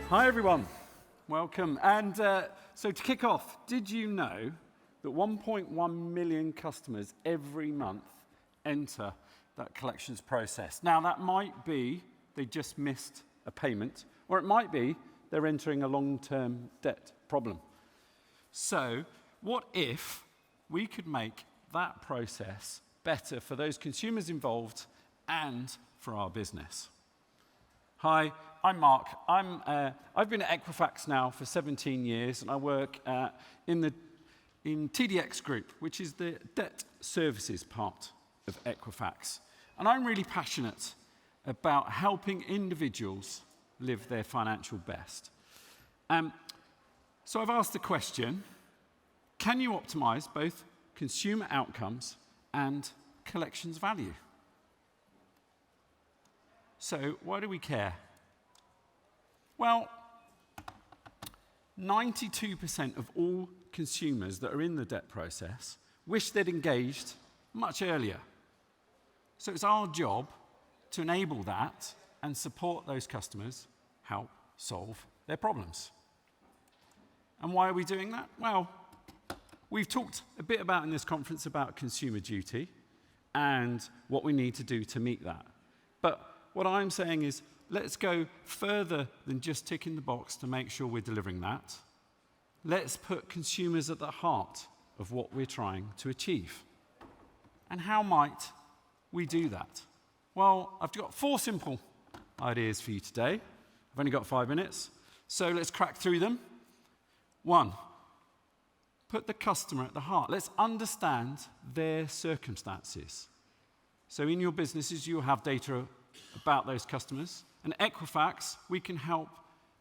Hi everyone, welcome. And so to kick off, did you know that 1.1 million customers every month enter that collections process? Now that might be they just missed a payment, or it might be they're entering a long-term debt problem. So what if we could make that process better for those consumers involved and for our business? Hi, I'm Mark. I've been at Equifax now for 17 years, and I work in TDX Group, which is the debt services part of Equifax. And I'm really passionate about helping individuals live their financial best. So I've asked the question, can you optimize both consumer outcomes and collections value? So why do we care? Well, 92% of all consumers that are in the debt process wish they'd engaged much earlier. So it's our job to enable that and support those customers help solve their problems. And why are we doing that? Well, we've talked a bit about in this conference about consumer duty and what we need to do to meet that. But what I'm saying is, let's go further than just ticking the box to make sure we're delivering that. Let's put consumers at the heart of what we're trying to achieve. And how might we do that? Well, I've got 4 simple ideas for you today. I've only got 5 minutes, so let's crack through them. 1, put the customer at the heart. Let's understand their circumstances. So in your businesses, you'll have data about those customers. And at Equifax, we can help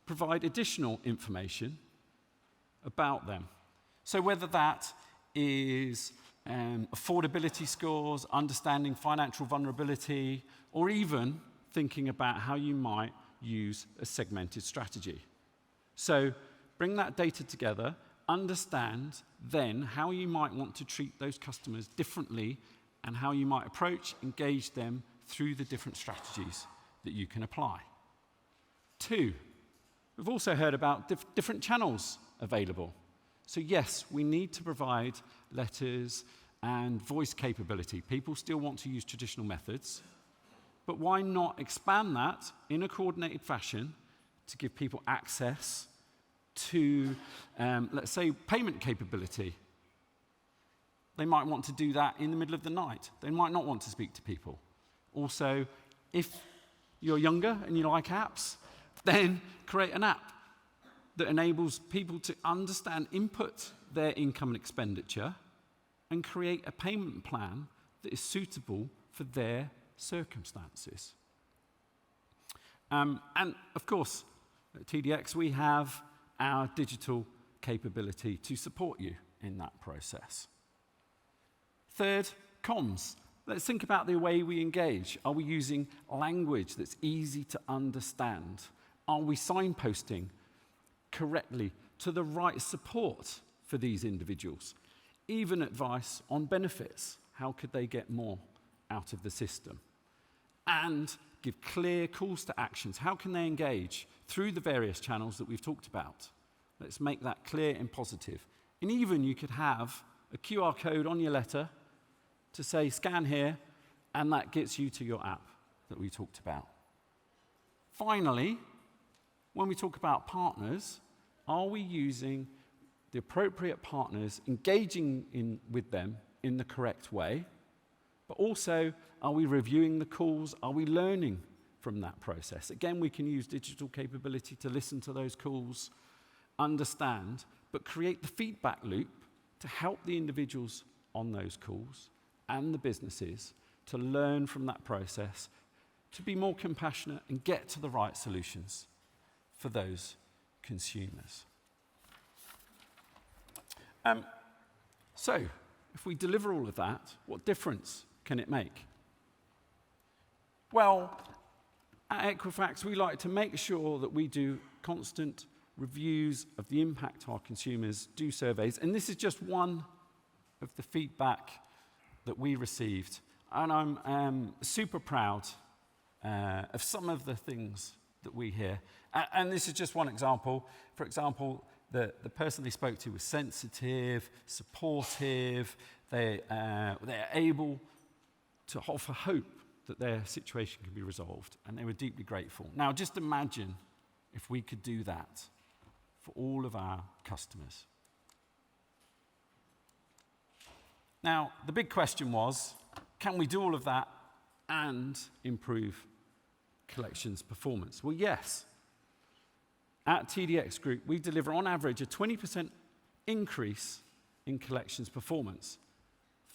provide additional information about them. So whether that is affordability scores, understanding financial vulnerability, or even thinking about how you might use a segmented strategy. So bring that data together, understand then how you might want to treat those customers differently and how you might approach, engage them through the different strategies that you can apply. 2, we've also heard about different channels available. So yes, we need to provide letters and voice capability. People still want to use traditional methods, but why not expand that in a coordinated fashion to give people access to, let's say, payment capability. They might want to do that in the middle of the night. They might not want to speak to people. Also, if you're younger and you like apps, then create an app that enables people to understand, input their income and expenditure, and create a payment plan that is suitable for their circumstances. And of course, at TDX, we have our digital capability to support you in that process. 3rd, comms. Let's think about the way we engage. Are we using language that's easy to understand? Are we signposting correctly to the right support for these individuals? Even advice on benefits. How could they get more out of the system? And give clear calls to actions. How can they engage through the various channels that we've talked about? Let's make that clear and positive. And even you could have a QR code on your letter to say, scan here, and that gets you to your app that we talked about. Finally, when we talk about partners, are we using the appropriate partners, engaging with them in the correct way? But also, are we reviewing the calls? Are we learning from that process? Again, we can use digital capability to listen to those calls, understand, but create the feedback loop to help the individuals on those calls and the businesses to learn from that process, to be more compassionate and get to the right solutions for those consumers. So, if we deliver all of that, what difference can it make? Well, at Equifax, we like to make sure that we do constant reviews of the impact our consumers, do surveys, and this is just one of the feedback that we received. And I'm super proud of some of the things that we hear. And this is just one example. For example, the person they spoke to was sensitive, supportive. They're able to offer hope that their situation can be resolved, and they were deeply grateful. Now, just imagine if we could do that for all of our customers. Now, the big question was, can we do all of that and improve collections performance? Well, yes. At TDX Group, we deliver on average a 20% increase in collections performance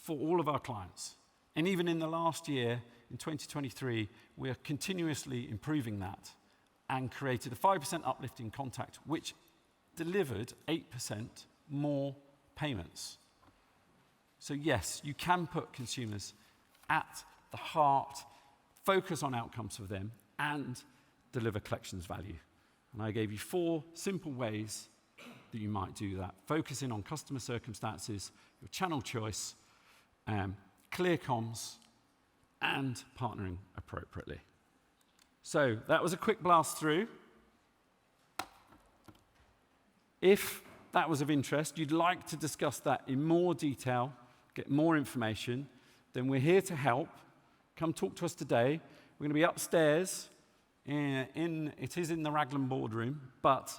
for all of our clients. And even in the last year, in 2023, we are continuously improving that and created a 5% uplift in contact, which delivered 8% more payments. So yes, you can put consumers at the heart, focus on outcomes for them, and deliver collections value. And I gave you 4 simple ways that you might do that. Focusing on customer circumstances, your channel choice, clear comms, and partnering appropriately. So that was a quick blast through. If that was of interest, you'd like to discuss that in more detail, get more information, then we're here to help. Come talk to us today. We're going to be upstairs. It is in the Raglan boardroom, but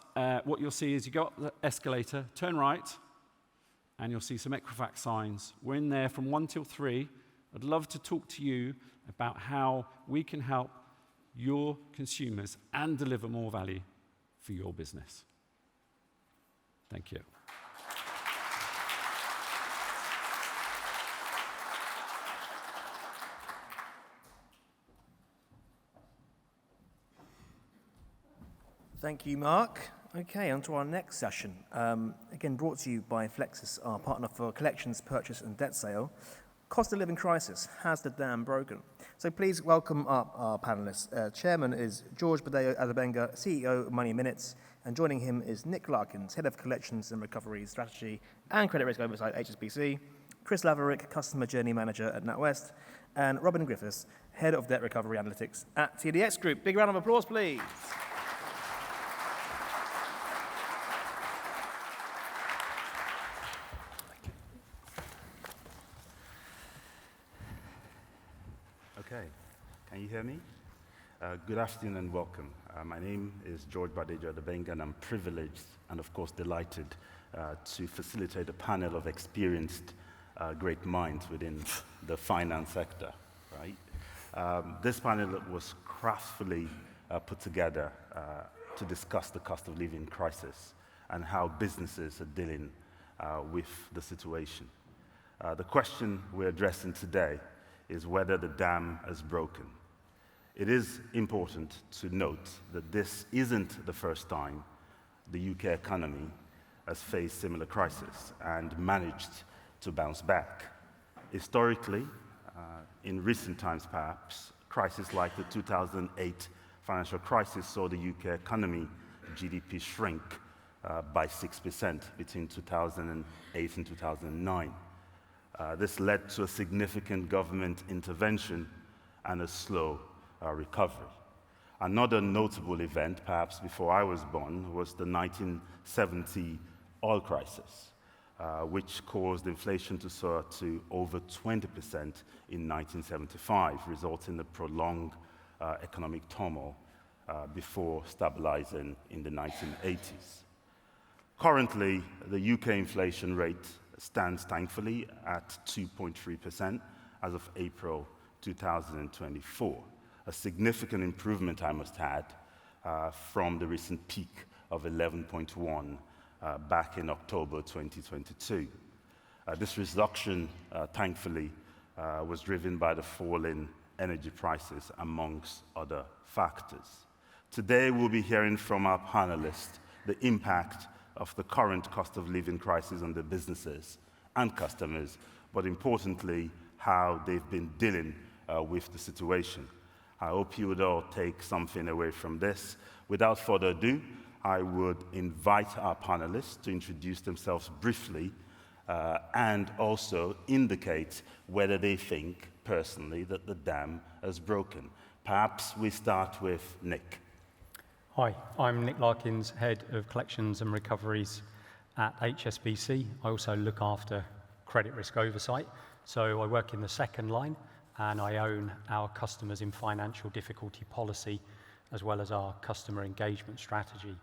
what you'll see is you go up the escalator, turn right, and you'll see some Equifax signs. We're in there from 1 till 3. I'd love to talk to you about how we can help your consumers and deliver more value for your business. Thank you. Thank you, Mark. Okay, on to our next session. Again, brought to you by Flexus, our partner for collections, purchase, and debt sale. Cost of living crisis, has the dam broken? So please welcome up our panelists. Chairman is George Badeo Adebenga, CEO of Money Minutes, and joining him is Nick Larkins, Head of Collections and Recovery Strategy and Credit Risk Oversight, HSBC, Chris Laverick, Customer Journey Manager at NatWest, and Robin Griffiths, Head of Debt Recovery Analytics at TDX Group. Big round of applause, please. Okay, can you hear me? Good afternoon and welcome. My name is George Badejo Adebenga, and I'm privileged and, of course, delighted to facilitate a panel of experienced great minds within the finance sector, right? This panel was craftfully put together to discuss the cost of living crisis and how businesses are dealing with the situation. The question we're addressing today is whether the dam has broken. It is important to note that this isn't the first time the UK economy has faced similar crisis and managed to bounce back. Historically, in recent times perhaps, crises like the 2008 financial crisis saw the UK economy GDP shrink by 6% between 2008 and 2009. This led to a significant government intervention and a slow recovery. Another notable event, perhaps before I was born, was the 1970 oil crisis, which caused inflation to soar to over 20% in 1975, resulting in a prolonged economic turmoil before stabilizing in the 1980s. Currently, the UK inflation rate stands thankfully at 2.3% as of April 2024, a significant improvement, I must add, from the recent peak of 11.1 back in October 2022. This reduction, thankfully, was driven by the fall in energy prices, amongst other factors. Today, we'll be hearing from our panelists the impact of the current cost of living crisis on the businesses and customers, but importantly, how they've been dealing with the situation. I hope you would all take something away from this. Without further ado, I would invite our panelists to introduce themselves briefly and also indicate whether they think, personally, that the dam has broken. Perhaps we start with Nick. Hi, I'm Nick Larkins, Head of Collections and Recoveries at HSBC. I also look after credit risk oversight. So I work in the second line and I own our customers in financial difficulty policy as well as our customer engagement strategy.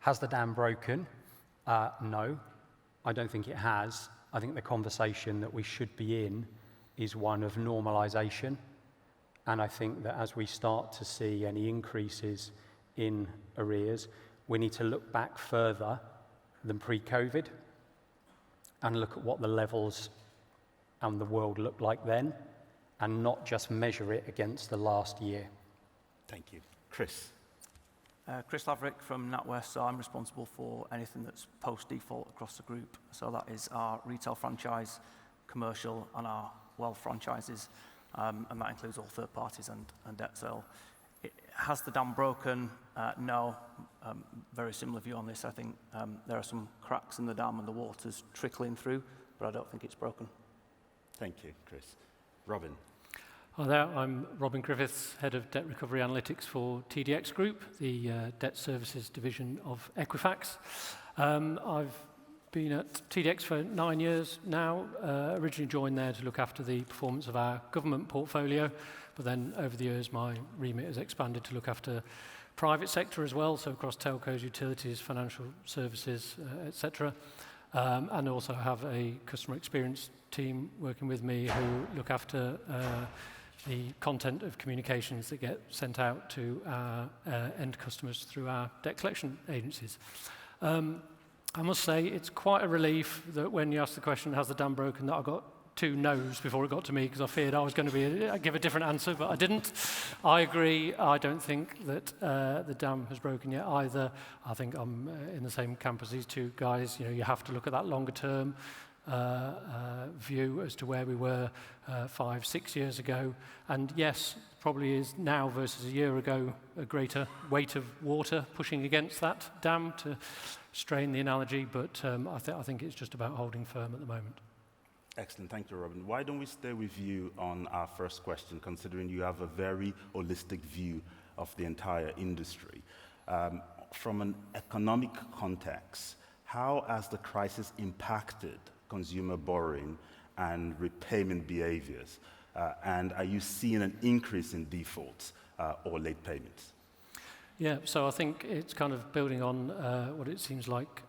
Has the dam broken? No, I don't think it has. I think the conversation that we should be in is one of normalisation. And I think that as we start to see any increases in arrears, we need to look back further than pre-COVID and look at what the levels and the world looked like then and not just measure it against the last year. Thank you. Chris. Chris Laverick from NatWest, so I'm responsible for anything that's post-default across the group. So that is our retail franchise, commercial, and our wealth franchises, and that includes all third parties and debt sale. Has the dam broken? No. Very similar view on this. I think there are some cracks in the dam and the water's trickling through, but I don't think it's broken. Thank you, Chris. Robin. Hi there, I'm Robin Griffiths, Head of Debt Recovery Analytics for TDX Group, the debt services division of Equifax. I've been at TDX for 9 years now, originally joined there to look after the performance of our government portfolio, but then over the years my remit has expanded to look after private sector as well, so across telcos, utilities, financial services, etc. And also have a customer experience team working with me who look after the content of communications that get sent out to our end customers through our debt collection agencies. I must say it's quite a relief that when you ask the question, has the dam broken, that I got 2 no's before it got to me because I feared I was going to give a different answer, but I didn't. I agree. I don't think that the dam has broken yet either. I think I'm in the same camp as these 2 guys. You know, you have to look at that longer term view as to where we were 5, 6 years ago. And yes, probably is now versus a year ago a greater weight of water pushing against that dam, to strain the analogy, but I think it's just about holding firm at the moment. Excellent. Thank you, Robin. Why don't we stay with you on our first question, considering you have a very holistic view of the entire industry. From an economic context, how has the crisis impacted consumer borrowing and repayment behaviors? And are you seeing an increase in defaults or late payments? Yeah, so I think it's kind of building on what it seems like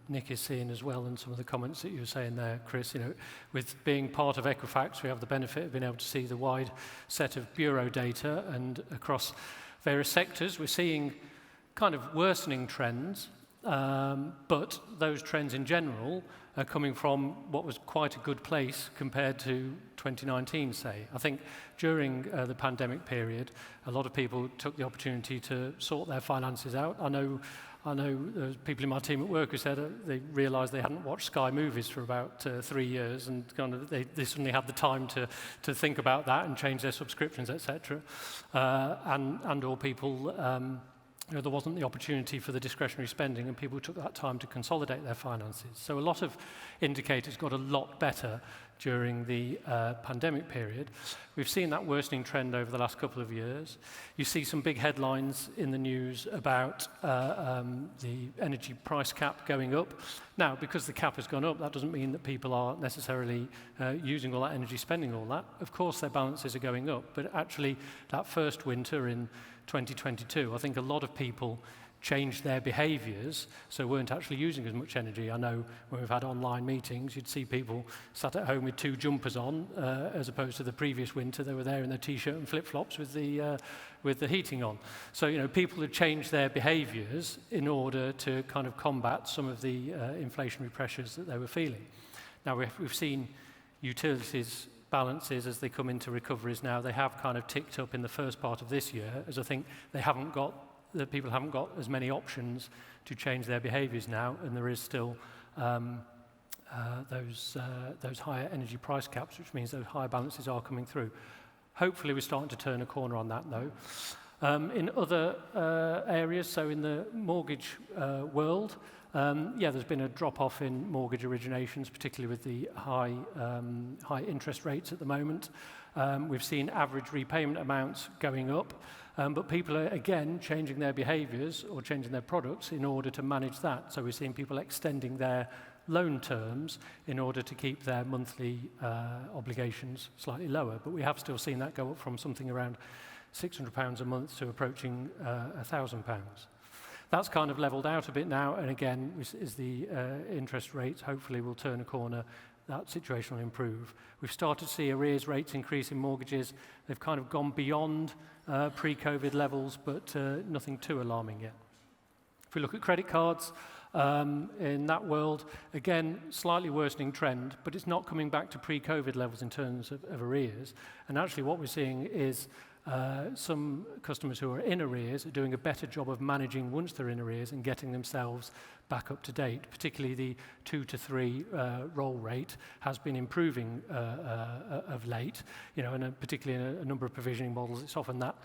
Nick is seeing as well, and some of the comments that you were saying there, Chris. You know, with being part of Equifax, we have the benefit of being able to see the wide set of bureau data, and across various sectors, we're seeing kind of worsening trends, but those trends in general are coming from what was quite a good place compared to 2019, say. I think during the pandemic period, a lot of people took the opportunity to sort their finances out. I know there's people in my team at work who said they realised they hadn't watched Sky movies for about 3 years, and kind of they suddenly had the time to think about that and change their subscriptions, etc. And all people. You know, there wasn't the opportunity for the discretionary spending, and people took that time to consolidate their finances. So a lot of indicators got a lot better during the pandemic period. We've seen that worsening trend over the last couple of years. You see some big headlines in the news about the energy price cap going up. Now, because the cap has gone up, that doesn't mean that people are necessarily using all that energy, spending all that. Of course, their balances are going up, but actually that first winter in 2022, I think a lot of people changed their behaviours, so weren't actually using as much energy. I know when we've had online meetings, you'd see people sat at home with 2 jumpers on, as opposed to the previous winter, they were there in their t-shirt and flip-flops with the heating on. So, you know, people had changed their behaviours in order to kind of combat some of the inflationary pressures that they were feeling. Now, we've seen utilities balances as they come into recoveries now. They have kind of ticked up in the first part of this year, as I think people haven't got as many options to change their behaviours now, and there is still those higher energy price caps, which means those higher balances are coming through. Hopefully we're starting to turn a corner on that though. In other areas, so in the mortgage world, Yeah, there's been a drop-off in mortgage originations, particularly with the high interest rates at the moment. We've seen average repayment amounts going up, but people are, again, changing their behaviours or changing their products in order to manage that. So we're seeing people extending their loan terms in order to keep their monthly obligations slightly lower. But we have still seen that go up from something around £600 a month to approaching £1,000. That's kind of levelled out a bit now, and again, as the interest rates hopefully will turn a corner, that situation will improve. We've started to see arrears rates increase in mortgages. They've kind of gone beyond pre-COVID levels, but nothing too alarming yet. If we look at credit cards, in that world, again, slightly worsening trend, but it's not coming back to pre-COVID levels in terms of arrears. And actually what we're seeing is some customers who are in arrears are doing a better job of managing once they're in arrears and getting themselves back up to date. Particularly the 2 to 3 roll rate has been improving of late, and particularly in a number of provisioning models, it's often that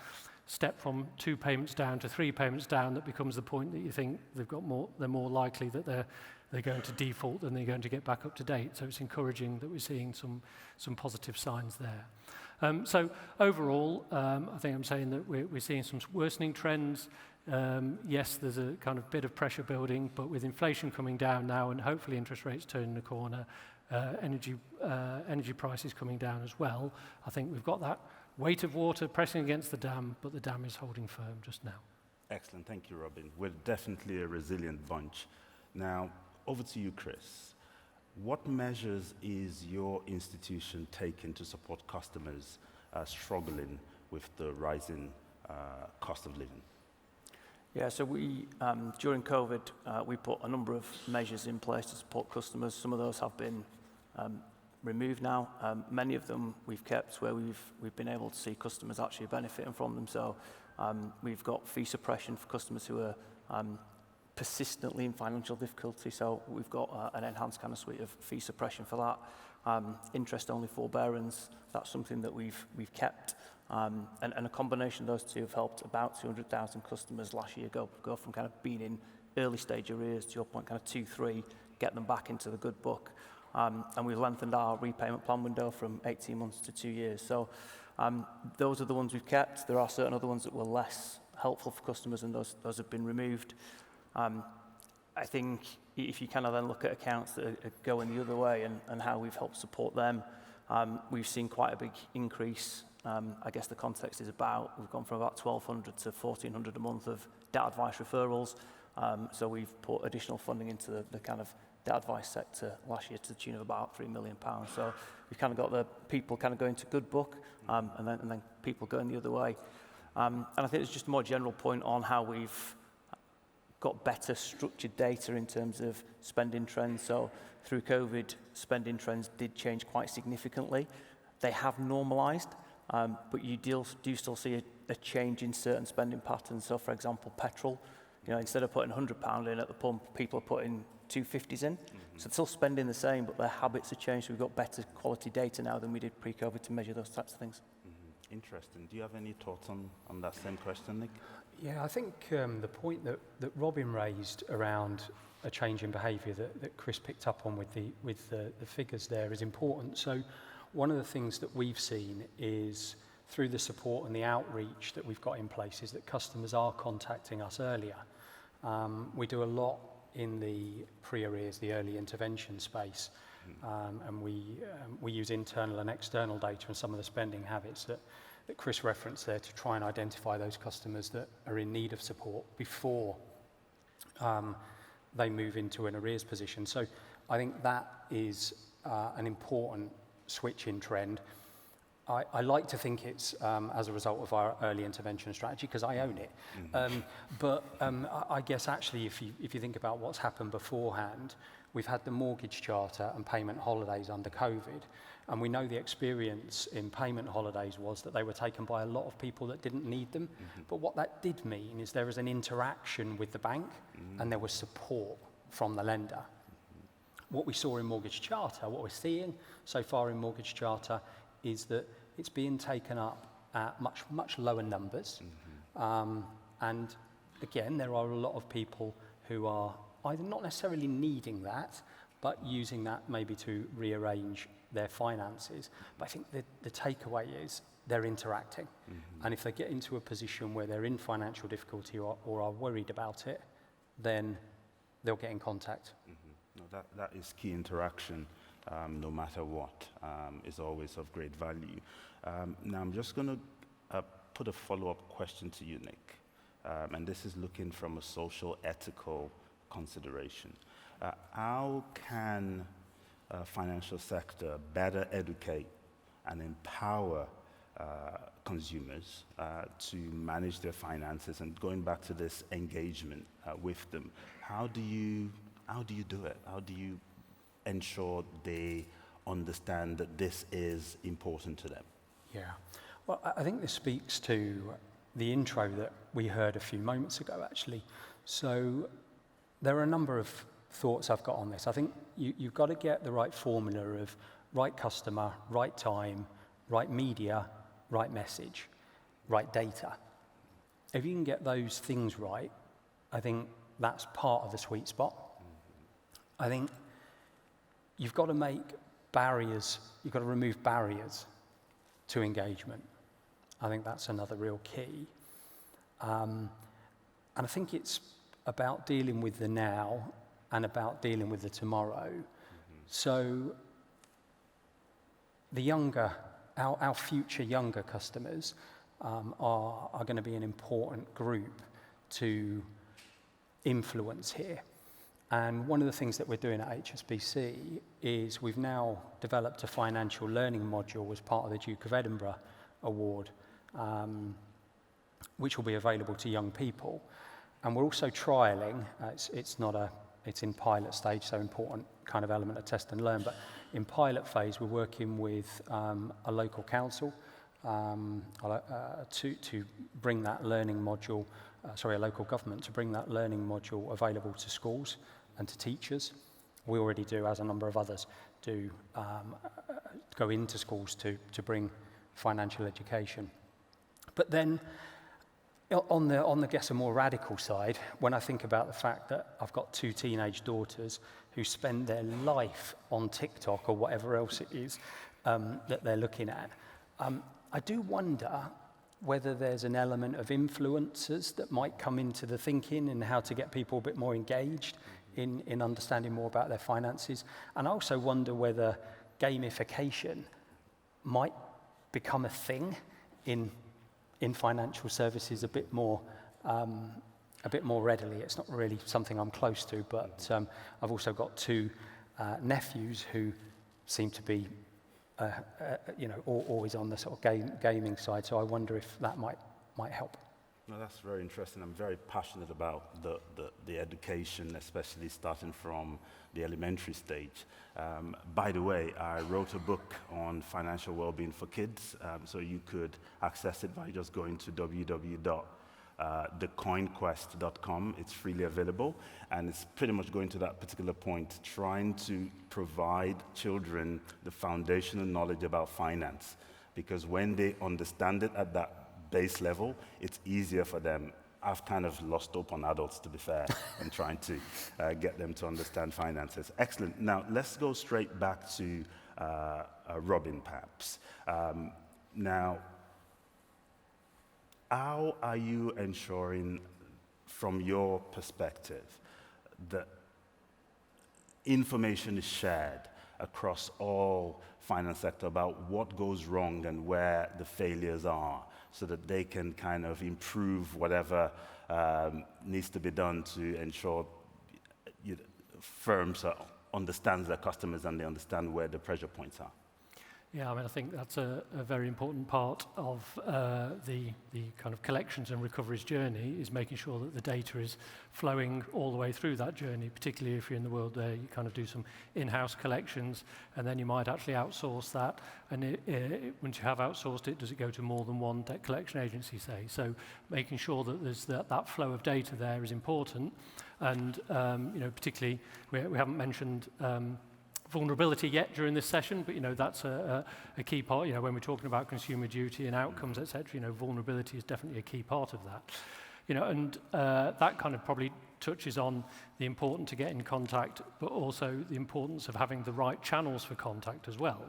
step from 2 payments down to 3 payments down that becomes the point that you think they're more likely that they're going to default than they're going to get back up to date. So it's encouraging that we're seeing some positive signs there. So overall, I think I'm saying that we're seeing some worsening trends. Yes, there's a kind of bit of pressure building, but with inflation coming down now and hopefully interest rates turning the corner, energy prices coming down as well, I think we've got that weight of water pressing against the dam, but the dam is holding firm just now. Excellent. Thank you, Robin. We're definitely a resilient bunch. Now, over to you, Chris. What measures is your institution taking to support customers struggling with the rising cost of living? Yeah, so we, during COVID, we put a number of measures in place to support customers. Some of those have been removed now. Many of them we've kept where we've been able to see customers actually benefiting from them. So we've got fee suppression for customers who are persistently in financial difficulty. So we've got an enhanced kind of suite of fee suppression for that. Interest-only forbearance, that's something that we've kept. And a combination of those two have helped about 200,000 customers last year go from kind of being in early stage arrears to your point, kind of 2-3, get them back into the good book. And we've lengthened our repayment plan window from 18 months to 2 years. So those are the ones we've kept. There are certain other ones that were less helpful for customers, and those have been removed. I think if you kind of then look at accounts that are going the other way and how we've helped support them, we've seen quite a big increase. I guess the context is we've gone from about 1,200 to 1,400 a month of debt advice referrals. So we've put additional funding into the kind of debt advice sector last year to the tune of about £3 million. So we've kind of got the people kind of going to good book, and then people going the other way. And I think it's just a more general point on how we've got better structured data in terms of spending trends. So through COVID, spending trends did change quite significantly. They have normalised, but you do still see a change in certain spending patterns. So for example, petrol, instead of putting £100 in at the pump, people are putting 250s in. So they're still spending the same, but their habits have changed. So we've got better quality data now than we did pre-COVID to measure those types of things. Interesting. Do you have any thoughts on that same question, Nick? Yeah, I think the point that Robin raised around a change in behaviour that Chris picked up on with the figures there is important. So one of the things that we've seen is through the support and the outreach that we've got in place is that customers are contacting us earlier. We do a lot in the pre-arrears, the early intervention space, and we use internal and external data and some of the spending habits that Chris referenced there to try and identify those customers that are in need of support before they move into an arrears position. So I think that is an important switch in trend. I like to think it's as a result of our early intervention strategy because I own it. But I guess actually if you think about what's happened beforehand, we've had the mortgage charter and payment holidays under COVID, and we know the experience in payment holidays was that they were taken by a lot of people that didn't need them. But what that did mean is there was an interaction with the bank and there was support from the lender. What we saw in mortgage charter, what we're seeing so far in mortgage charter is that it's being taken up at much lower numbers. And again, there are a lot of people who are either not necessarily needing that, but using that maybe to rearrange their finances. But I think the takeaway is they're interacting. And if they get into a position where they're in financial difficulty or are worried about it, then they'll get in contact. No, that is key interaction, no matter what, is always of great value. Now, I'm just going to put a follow-up question to you, Nick. And this is looking from a social, ethical consideration. How can financial sector better educate and empower consumers to manage their finances? And going back to this engagement with them, how do you do it? How do you ensure they understand that this is important to them? Yeah. Well, I think this speaks to the intro that we heard a few moments ago, actually. So there are a number of thoughts I've got on this. I think you've got to get the right formula of right customer, right time, right media, right message, right data. If you can get those things right, I think that's part of the sweet spot. I think you've got to make barriers, you've got to remove barriers to engagement. I think that's another real key. And I think it's about dealing with the now and about dealing with the tomorrow. So the younger, our future younger customers are going to be an important group to influence here. And one of the things that we're doing at HSBC is we've now developed a financial learning module as part of the Duke of Edinburgh Award, which will be available to young people. And we're also trialling, it's in pilot stage, so important kind of element of test and learn, but in pilot phase we're working with a local council to bring that learning module, a local government, to bring that learning module available to schools and to teachers. We already do, as a number of others do, go into schools to bring financial education. But then, on the guess a more radical side, when I think about the fact that I've got 2 teenage daughters who spend their life on TikTok or whatever else it is that they're looking at, I do wonder whether there's an element of influencers that might come into the thinking and how to get people a bit more engaged in understanding more about their finances. And I also wonder whether gamification might become a thing in financial services a bit more readily. It's not really something I'm close to, but I've also got 2 nephews who seem to be always on the sort of gaming side. So I wonder if that might help. No, that's very interesting. I'm very passionate about the education, especially starting from the elementary stage. By the way, I wrote a book on financial well-being for kids, so you could access it by just going to www.thecoinquest.com. It's freely available, and it's pretty much going to that particular point, trying to provide children the foundational knowledge about finance, because when they understand it at that base level, it's easier for them. I've kind of lost hope on adults, to be fair, and trying to get them to understand finances. Excellent. Now, let's go straight back to Robin, perhaps. Now, how are you ensuring, from your perspective, that information is shared across all finance sector about what goes wrong and where the failures are, so that they can kind of improve whatever needs to be done to ensure firms understand their customers and they understand where the pressure points are? Yeah, I mean, I think that's a very important part of the kind of collections and recoveries journey, is making sure that the data is flowing all the way through that journey, particularly if you're in the world where you kind of do some in-house collections, and then you might actually outsource that. And once you have outsourced it, does it go to more than one debt collection agency, say? So making sure that there's that flow of data there is important. And, particularly, we haven't mentioned vulnerability yet during this session, but that's a key part. When we're talking about consumer duty and outcomes, etc., vulnerability is definitely a key part of that. And that kind of probably touches on the importance to get in contact, but also the importance of having the right channels for contact as well.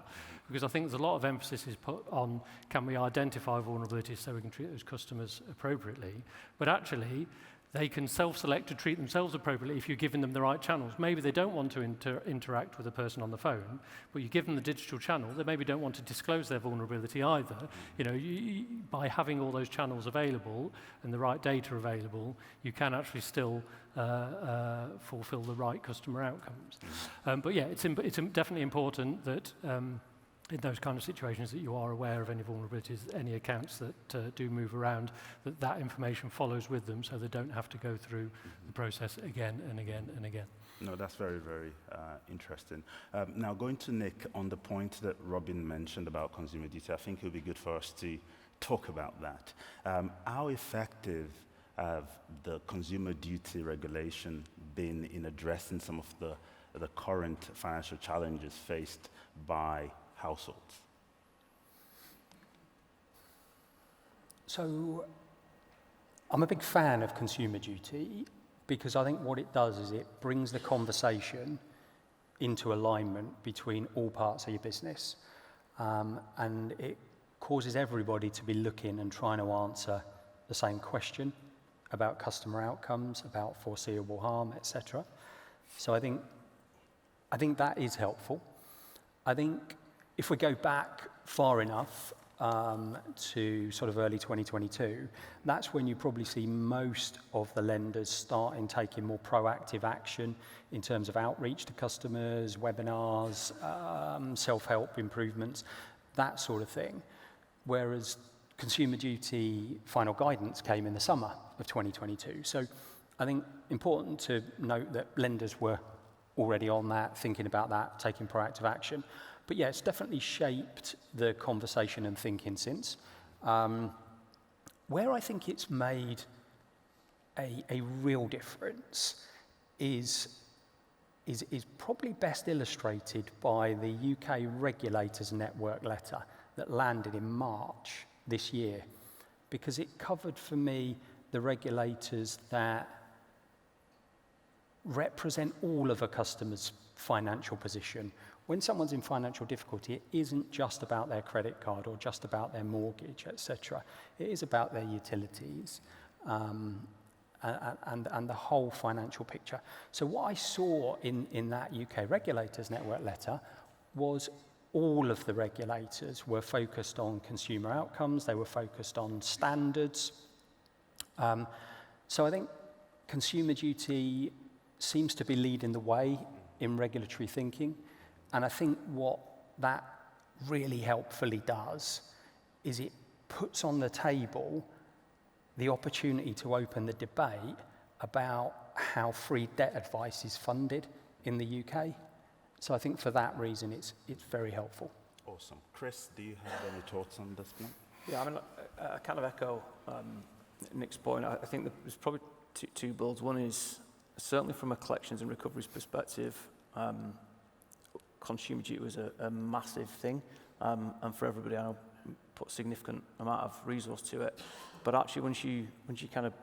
Because I think there's a lot of emphasis is put on, can we identify vulnerabilities so we can treat those customers appropriately? But actually, they can self-select to treat themselves appropriately if you're giving them the right channels. Maybe they don't want to interact with a person on the phone, but you give them the digital channel, they maybe don't want to disclose their vulnerability either. By having all those channels available and the right data available, you can actually still fulfill the right customer outcomes. But yeah, it's definitely important that in those kind of situations that you are aware of any vulnerabilities, any accounts that do move around, that information follows with them so they don't have to go through the process again and again and again. No, that's very, very interesting. Now, going to Nick on the point that Robin mentioned about consumer duty, I think it would be good for us to talk about that. How effective have the consumer duty regulation been in addressing some of the current financial challenges faced by households? So I'm a big fan of consumer duty because I think what it does is it brings the conversation into alignment between all parts of your business, and it causes everybody to be looking and trying to answer the same question about customer outcomes, about foreseeable harm, etc. So I think that is helpful. I think if we go back far enough to sort of early 2022, that's when you probably see most of the lenders starting taking more proactive action in terms of outreach to customers, webinars, self-help improvements, that sort of thing. Whereas consumer duty final guidance came in the summer of 2022. So I think important to note that lenders were already on that, thinking about that, taking proactive action. But yeah, it's definitely shaped the conversation and thinking since. Where I think it's made a real difference is probably best illustrated by the UK Regulators Network letter that landed in March this year, because it covered for me the regulators that represent all of a customer's financial position. When someone's in financial difficulty, it isn't just about their credit card or just about their mortgage, etc. It is about their utilities and the whole financial picture. So what I saw in that UK Regulators Network letter was all of the regulators were focused on consumer outcomes. They were focused on standards. So I think consumer duty seems to be leading the way in regulatory thinking. And I think what that really helpfully does is it puts on the table the opportunity to open the debate about how free debt advice is funded in the UK. So I think for that reason, it's very helpful. Awesome. Chris, do you have any thoughts on this point? Yeah, I mean, I kind of echo Nick's point. I think there's probably two builds. One is certainly from a collections and recoveries perspective, consumer duty was a massive thing, and for everybody, I know put significant amount of resource to it. But actually, once you kind of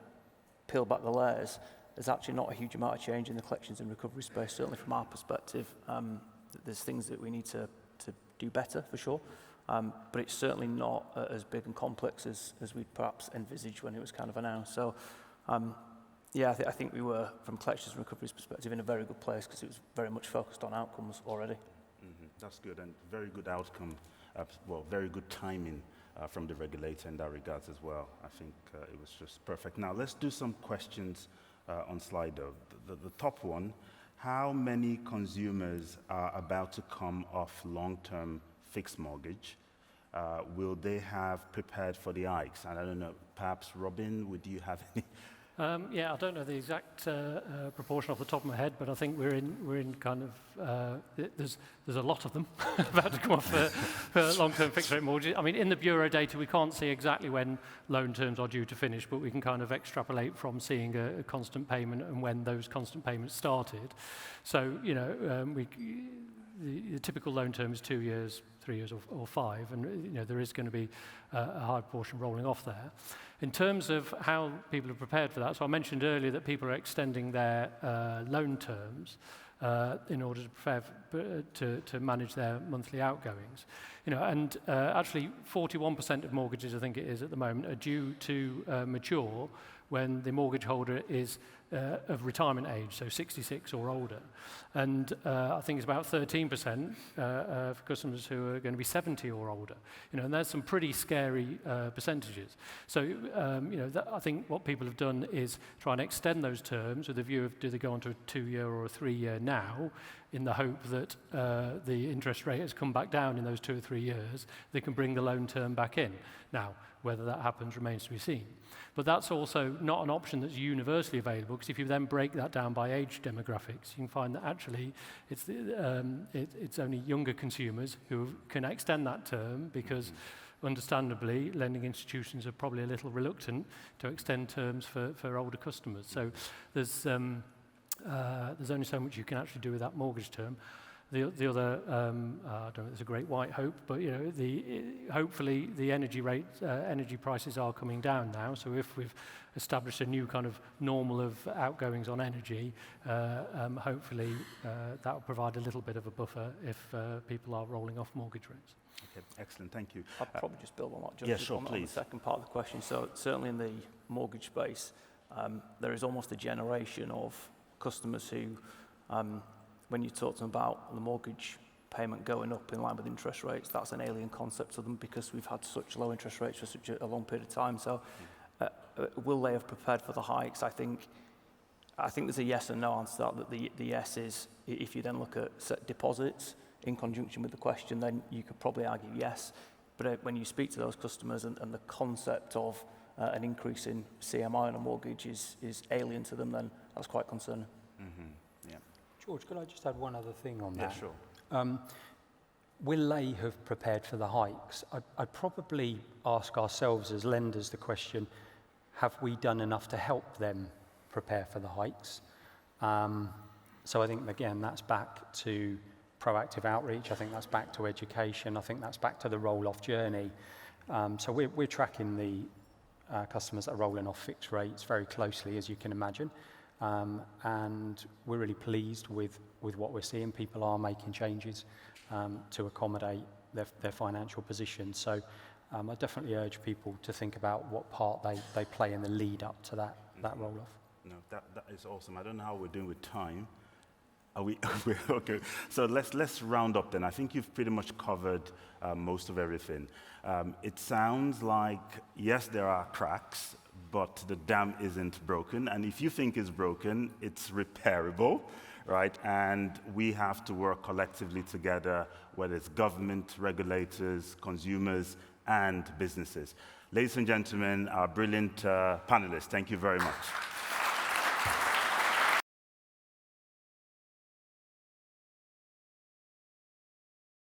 peel back the layers, there's actually not a huge amount of change in the collections and recovery space. Certainly from our perspective, there's things that we need to do better for sure. But it's certainly not as big and complex as we'd perhaps envisaged when it was kind of announced. So. Yeah, I think we were, from collections and recoveries perspective, in a very good place because it was very much focused on outcomes already. Mm-hmm. That's good, and very good outcome, very good timing from the regulator in that regards as well. I think it was just perfect. Now, let's do some questions on Slido. The top one, how many consumers are about to come off long-term fixed mortgage? Will they have prepared for the hikes? And I don't know, perhaps Robin, would you have any? Yeah, I don't know the exact proportion off the top of my head, but I think we're in kind of there's a lot of them about to come off for long-term fixed rate mortgages. I mean, in the bureau data, we can't see exactly when loan terms are due to finish, but we can kind of extrapolate from seeing a constant payment and when those constant payments started. So the typical loan term is 2 years, 3 years, or 5, and there is going to be a high portion rolling off there. In terms of how people are prepared for that, so I mentioned earlier that people are extending their loan terms in order to prepare to manage their monthly outgoings. And actually 41% of mortgages, I think it is at the moment, are due to mature when the mortgage holder is of retirement age, so 66 or older. And I think it's about 13% for customers who are going to be 70 or older. And there's some pretty scary percentages. So, I think what people have done is try and extend those terms with a view of do they go on to a 2-year or a 3-year now, in the hope that the interest rate has come back down in those 2 or 3 years, they can bring the loan term back in. Now, whether that happens remains to be seen. But that's also not an option that's universally available, because if you then break that down by age demographics, you can find that actually it's only younger consumers who can extend that term, because understandably, lending institutions are probably a little reluctant to extend terms for older customers. So there's only so much you can actually do with that mortgage term. The other, I don't know, there's a great white hope, but hopefully the energy prices are coming down now. So if we've established a new kind of normal of outgoings on energy, hopefully that will provide a little bit of a buffer if people are rolling off mortgage rates. Okay, excellent, thank you. I'll probably just build on that, Judge, yeah, sure, on please. the second part of the question. So certainly in the mortgage space, there is almost a generation of customers who, when you talk to them about the mortgage payment going up in line with interest rates, that's an alien concept to them, because we've had such low interest rates for such a long period of time. So will they have prepared for the hikes? I think there's a yes and no answer to that. The yes is, if you then look at set deposits in conjunction with the question, then you could probably argue yes. But when you speak to those customers and the concept of an increase in CMI on a mortgage is alien to them, then that's quite concerning. Mm-hmm. Yeah. George, could I just add one other thing on that? Yeah, sure. Will they have prepared for the hikes? I'd probably ask ourselves as lenders the question, have we done enough to help them prepare for the hikes? So I think, again, that's back to proactive outreach. I think that's back to education. I think that's back to the roll-off journey. So we're tracking the customers that are rolling off fixed rates very closely, as you can imagine. And we're really pleased with what we're seeing. People are making changes to accommodate their financial position. So I definitely urge people to think about what part they play in the lead up to that roll-off. No, that is awesome. I don't know how we're doing with time. Are we okay? So let's round up then. I think you've pretty much covered most of everything. It sounds like, yes, there are cracks, but the dam isn't broken. And if you think it's broken, it's repairable, right? And we have to work collectively together, whether it's government, regulators, consumers, and businesses. Ladies and gentlemen, our brilliant panelists, thank you very much.